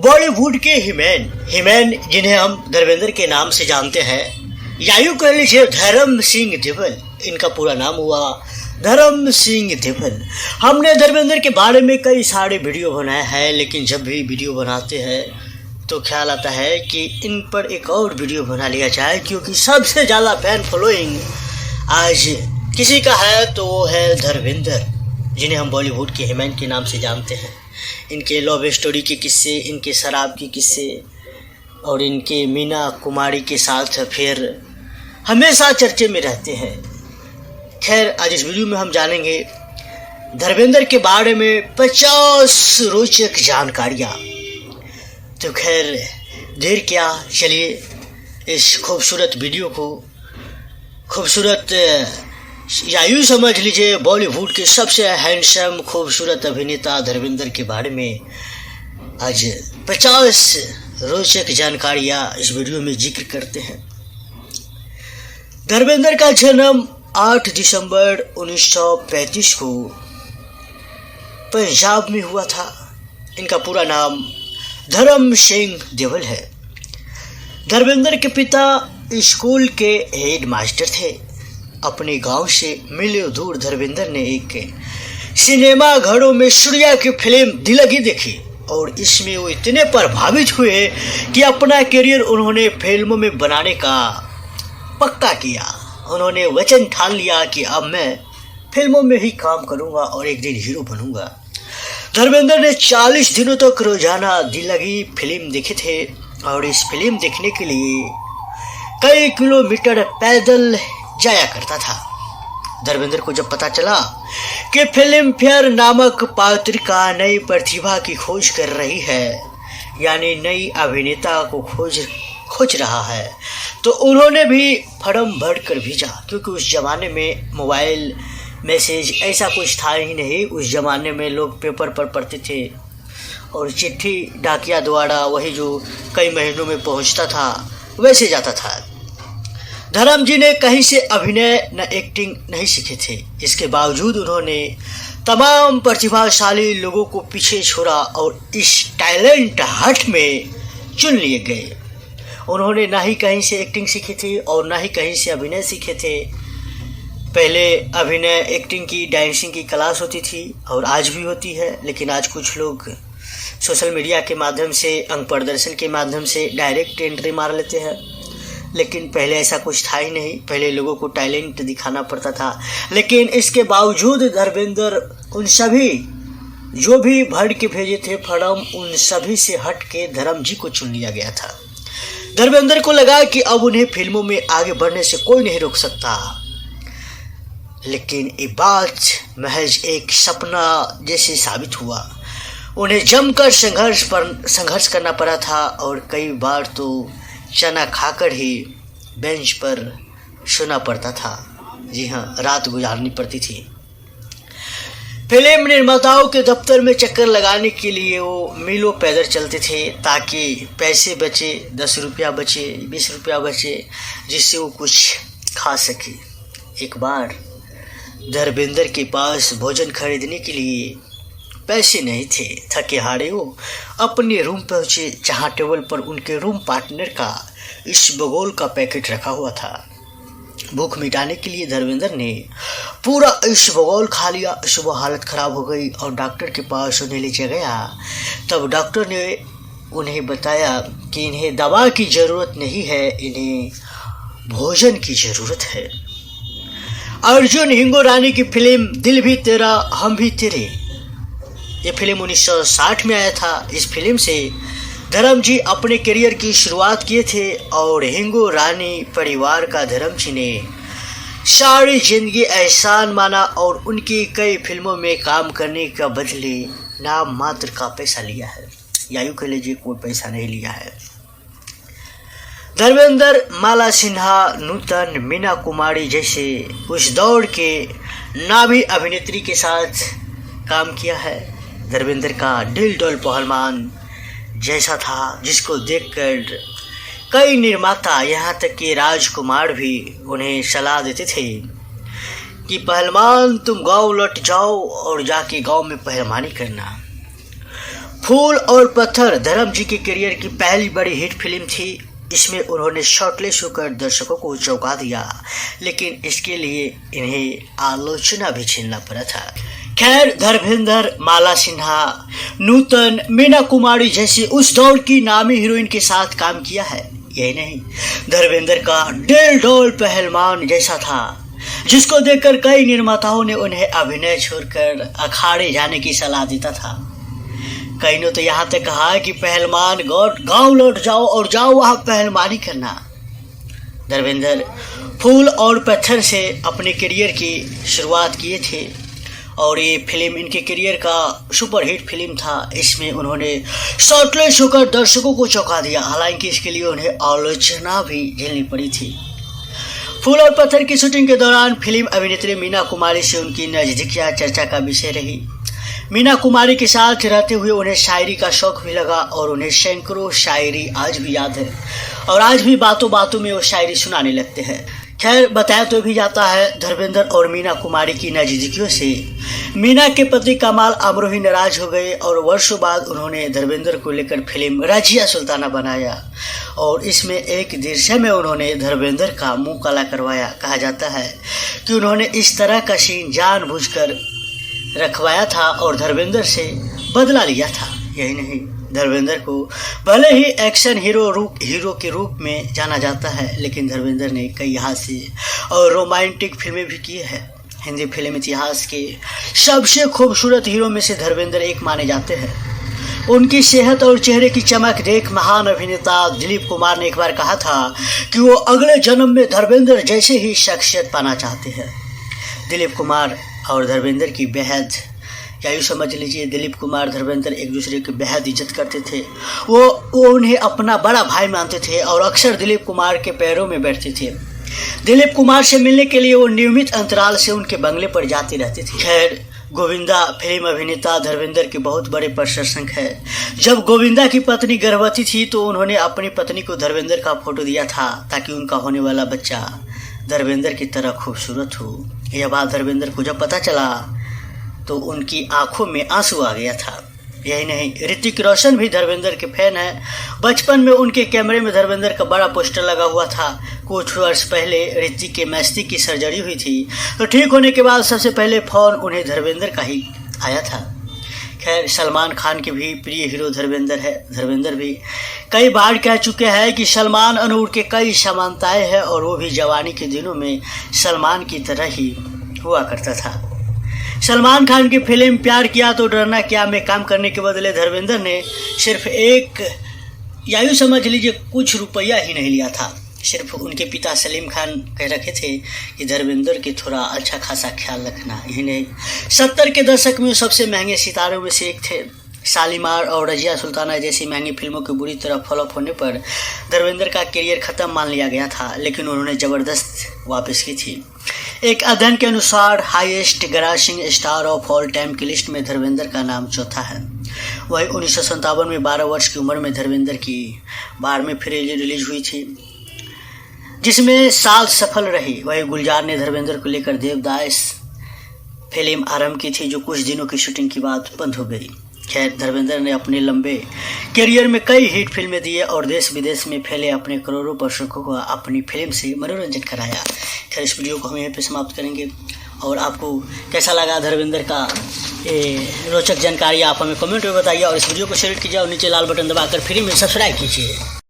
बॉलीवुड के हिमैन जिन्हें हम धर्मेंद्र के नाम से जानते हैं, या यूं कह लीजिए धर्म सिंह देवल, इनका पूरा नाम हुआ धर्म सिंह देवल। हमने धर्मेंद्र के बारे में कई सारे वीडियो बनाए हैं, लेकिन जब भी वीडियो बनाते हैं तो ख्याल आता है कि इन पर एक और वीडियो बना लिया जाए, क्योंकि सबसे ज़्यादा फैन फॉलोइंग आज किसी का है तो वो है धर्मेंद्र, जिन्हें हम बॉलीवुड के हिमैन के नाम से जानते हैं। इनके लव स्टोरी के किस्से, इनके शराब के किस्से और इनके मीना कुमारी के साथ फिर हमेशा चर्चे में रहते हैं। खैर, आज इस वीडियो में हम जानेंगे धर्मेंद्र के बारे में 50 रोचक जानकारियाँ। तो खैर देर क्या, चलिए इस खूबसूरत वीडियो को, खूबसूरत या यूँ समझ लीजिए बॉलीवुड के सबसे हैंडसम खूबसूरत अभिनेता धर्मेंद्र के बारे में आज 50 रोचक जानकारियाँ इस वीडियो में जिक्र करते हैं। धर्मेंद्र का जन्म 8 दिसंबर 1935 को पंजाब में हुआ था। इनका पूरा नाम धर्म सिंह देवल है। धर्मेंद्र के पिता स्कूल के हेड मास्टर थे। अपने गांव से मीलों दूर धर्मेंद्र ने एक सिनेमा घरों में सूर्या की फिल्म दिलगी देखी और इसमें वो इतने प्रभावित हुए कि अपना करियर उन्होंने फिल्मों में बनाने का पक्का किया। उन्होंने वचन ठान लिया कि अब मैं फिल्मों में ही काम करूंगा और एक दिन हीरो बनूंगा। धर्मेंद्र ने 40 दिनों तक रोजाना दिलगी फिल्म देखे थे और इस फिल्म देखने के लिए कई किलोमीटर पैदल जाया करता था। धर्मेंद्र को जब पता चला कि फिल्म फेयर नामक पत्रिका नई प्रतिभा की खोज कर रही है, यानी नई अभिनेता को खोज रहा है, तो उन्होंने भी फॉर्म भर कर भेजा। क्योंकि उस ज़माने में मोबाइल मैसेज ऐसा कुछ था ही नहीं। उस ज़माने में लोग पेपर पर पढ़ते थे और चिट्ठी डाकिया द्वारा, वही जो कई महीनों में पहुंचता था, वैसे जाता था। धर्म जी ने कहीं से अभिनय न एक्टिंग नहीं सीखे थे। इसके बावजूद उन्होंने तमाम प्रतिभाशाली लोगों को पीछे छोड़ा और इस टैलेंट हट में चुन लिए गए। उन्होंने ना ही कहीं से एक्टिंग सीखी थी और ना ही कहीं से अभिनय सीखे थे। पहले अभिनय, एक्टिंग की, डांसिंग की क्लास होती थी और आज भी होती है, लेकिन आज कुछ लोग सोशल मीडिया के माध्यम से, अंग प्रदर्शन के माध्यम से डायरेक्ट एंट्री मार लेते हैं। लेकिन पहले ऐसा कुछ था ही नहीं। पहले लोगों को टैलेंट दिखाना पड़ता था। लेकिन इसके बावजूद धर्मेंद्र उन सभी जो भी भर के भेजे थे फॉर्म, उन सभी से हट के धर्म जी को चुन लिया गया था। धर्मेंद्र को लगा कि अब उन्हें फिल्मों में आगे बढ़ने से कोई नहीं रोक सकता। लेकिन ये बात महज एक सपना जैसे साबित हुआ। उन्हें जमकर संघर्ष करना पड़ा था और कई बार तो चना खाकर ही बेंच पर सोना पड़ता था। जी हाँ, रात गुजारनी पड़ती थी। फिल्म निर्माताओं के दफ्तर में चक्कर लगाने के लिए वो मीलों पैदल चलते थे ताकि पैसे बचे, 10 रुपया बचे, 20 रुपया बचे, जिससे वो कुछ खा सके। एक बार धर्मेंद्र के पास भोजन खरीदने के लिए पैसे नहीं थे। थके हारे वो अपने रूम पहुंचे, जहां टेबल पर उनके रूम पार्टनर का इसबगोल का पैकेट रखा हुआ था। भूख मिटाने के लिए धर्मेंद्र ने पूरा इसबगोल खा लिया। सुबह हालत खराब हो गई और डॉक्टर के पास उन्हें ले गया। तब डॉक्टर ने उन्हें बताया कि इन्हें दवा की ज़रूरत नहीं है, इन्हें भोजन की ज़रूरत है। अर्जुन हिंगोरानी की फिल्म दिल भी तेरा हम भी तेरे, ये फिल्म 1960 में आया था। इस फिल्म से धर्म जी अपने करियर की शुरुआत किए थे और हिंगो रानी परिवार का धर्म जी ने सारी जिंदगी एहसान माना और उनकी कई फिल्मों में काम करने का बदले नाम मात्र का पैसा लिया है, या यूँ कह लीजिए कोई पैसा नहीं लिया है। धर्मेंद्र माला सिन्हा, नूतन, मीना कुमारी जैसे उस दौर के नामी अभिनेत्री के साथ काम किया है। धर्मेंद्र का दिल डोल पहलवान जैसा था, जिसको देखकर कई निर्माता, यहाँ तक कि राजकुमार भी उन्हें सलाह देते थे कि पहलवान तुम गांव लौट जाओ और जाके गांव में पहलवानी करना। फूल और पत्थर धर्म जी के करियर की पहली बड़ी हिट फिल्म थी। इसमें उन्होंने शॉर्टलिस्ट होकर दर्शकों को चौंका दिया, लेकिन इसके लिए इन्हें आलोचना भी झेलना पड़ा था। खैर, धर्मेंद्र, माला सिन्हा, नूतन, मीना कुमारी जैसी उस दौर की नामी हीरोइन के साथ काम किया है। यही नहीं, धर्मेंद्र का दिल डोल पहलवान जैसा था, जिसको देखकर कई निर्माताओं ने उन्हें अभिनय छोड़कर अखाड़े जाने की सलाह देता था। कई ने तो यहाँ तक कहा कि पहलवान गांव लौट जाओ और जाओ वहाँ पहलवानी करना। धर्मेंद्र फूल और पत्थर से अपने करियर की शुरुआत किए थे और ये फिल्म इनके करियर का सुपरहिट फिल्म था। इसमें उन्होंने शॉर्टलिस्ट होकर दर्शकों को चौंका दिया, हालांकि इसके लिए उन्हें आलोचना भी झेलनी पड़ी थी। फूल और पत्थर की शूटिंग के दौरान फिल्म अभिनेत्री मीना कुमारी से उनकी नज़दीकियां चर्चा का विषय रही। मीना कुमारी के साथ रहते हुए उन्हें शायरी का शौक भी लगा और उन्हें सैकड़ों शायरी आज भी याद है और आज भी बातों बातों में वो शायरी सुनाने लगते हैं। खैर, बताया तो भी जाता है, धर्मेंद्र और मीना कुमारी की नज़दीकियों से मीना के पति कमाल अमरोही नाराज हो गए और वर्षों बाद उन्होंने धर्मेंद्र को लेकर फिल्म रजिया सुल्ताना बनाया और इसमें एक दृश्य में उन्होंने धर्मेंद्र का मुंह काला करवाया। कहा जाता है कि उन्होंने इस तरह का सीन जानबूझकर रखवाया था और धर्मेंद्र से बदला लिया था। यही नहीं, धर्मेंद्र को भले ही एक्शन हीरो के रूप में जाना जाता है, लेकिन धर्मेंद्र ने कई हास्य और रोमांटिक फिल्में भी की है। हिंदी फिल्म इतिहास के सबसे खूबसूरत हीरो में से धर्मेंद्र एक माने जाते हैं। उनकी सेहत और चेहरे की चमक देख महान अभिनेता दिलीप कुमार ने एक बार कहा था कि वो अगले जन्म में धर्मेंद्र जैसे ही शख्सियत पाना चाहते हैं। दिलीप कुमार और धर्मेंद्र की बेहद, या यूँ समझ लीजिए, दिलीप कुमार धर्मेंद्र एक दूसरे की बेहद इज्जत करते थे। वो उन्हें अपना बड़ा भाई मानते थे और अक्सर दिलीप कुमार के पैरों में बैठते थे। दिलीप कुमार से मिलने के लिए वो नियमित अंतराल से उनके बंगले पर जाते रहते थे। खैर, गोविंदा फिल्म अभिनेता धर्मेंद्र के बहुत बड़े प्रशंसक है। जब गोविंदा की पत्नी गर्भवती थी तो उन्होंने अपनी पत्नी को धर्मेंद्र का फोटो दिया था ताकि उनका होने वाला बच्चा धर्मेंद्र की तरह खूबसूरत हो। यह बात धर्मेंद्र को जब पता चला तो उनकी आंखों में आंसू आ गया था। यही नहीं, ऋतिक रोशन भी धर्मेंद्र के फैन है। बचपन में उनके कैमरे में धर्मेंद्र का बड़ा पोस्टर लगा हुआ था। कुछ वर्ष पहले ऋतिक के मस्तिष्क की सर्जरी हुई थी तो ठीक होने के बाद सबसे पहले फोन उन्हें धर्मेंद्र का ही आया था। खैर, सलमान खान के भी प्रिय हीरो धर्मेंद्र है। धर्मेंद्र भी कई बार कह चुके हैं कि सलमान अनूर के कई समानताएं हैं और वो भी जवानी के दिनों में सलमान की तरह ही हुआ करता था। सलमान खान की फिल्म प्यार किया तो डरना क्या में काम करने के बदले धर्मेंद्र ने सिर्फ एक, या यूँ समझ लीजिए, कुछ रुपया ही नहीं लिया था। सिर्फ उनके पिता सलीम खान कह रखे थे कि धर्मेंद्र की थोड़ा अच्छा खासा ख्याल रखना। यही नहीं, 70 के दशक में सबसे महंगे सितारों में से एक थे। शालीमार और रजिया सुल्ताना जैसी महंगी फिल्मों के बुरी तरह फ्लॉप होने पर धर्मेंद्र का करियर खत्म मान लिया गया था, लेकिन उन्होंने ज़बरदस्त वापस की थी। एक अध्ययन के अनुसार highest grossing star of all time की लिस्ट में धर्मेंद्र का नाम चौथा है। वही 1957 में 12 वर्ष की उम्र में धर्मेंद्र की 12वीं फिल्म रिलीज हुई थी, जिसमें साल सफल रही। वही गुलजार ने धर्मेंद्र को लेकर देवदास फिल्म आरंभ की थी, जो कुछ दिनों की शूटिंग के बाद बंद हो गई। खैर, धर्मेंद्र ने अपने लंबे करियर में कई हिट फिल्में दिए और देश विदेश में फैले अपने करोड़ों दर्शकों को अपनी फिल्म से मनोरंजन कराया। खैर, इस वीडियो को हम यहीं पे समाप्त करेंगे और आपको कैसा लगा धर्मेंद्र का ये रोचक जानकारी आप हमें कमेंट में बताइए और इस वीडियो को शेयर कीजिए और नीचे लाल बटन दबाकर फ्री में सब्सक्राइब कीजिए।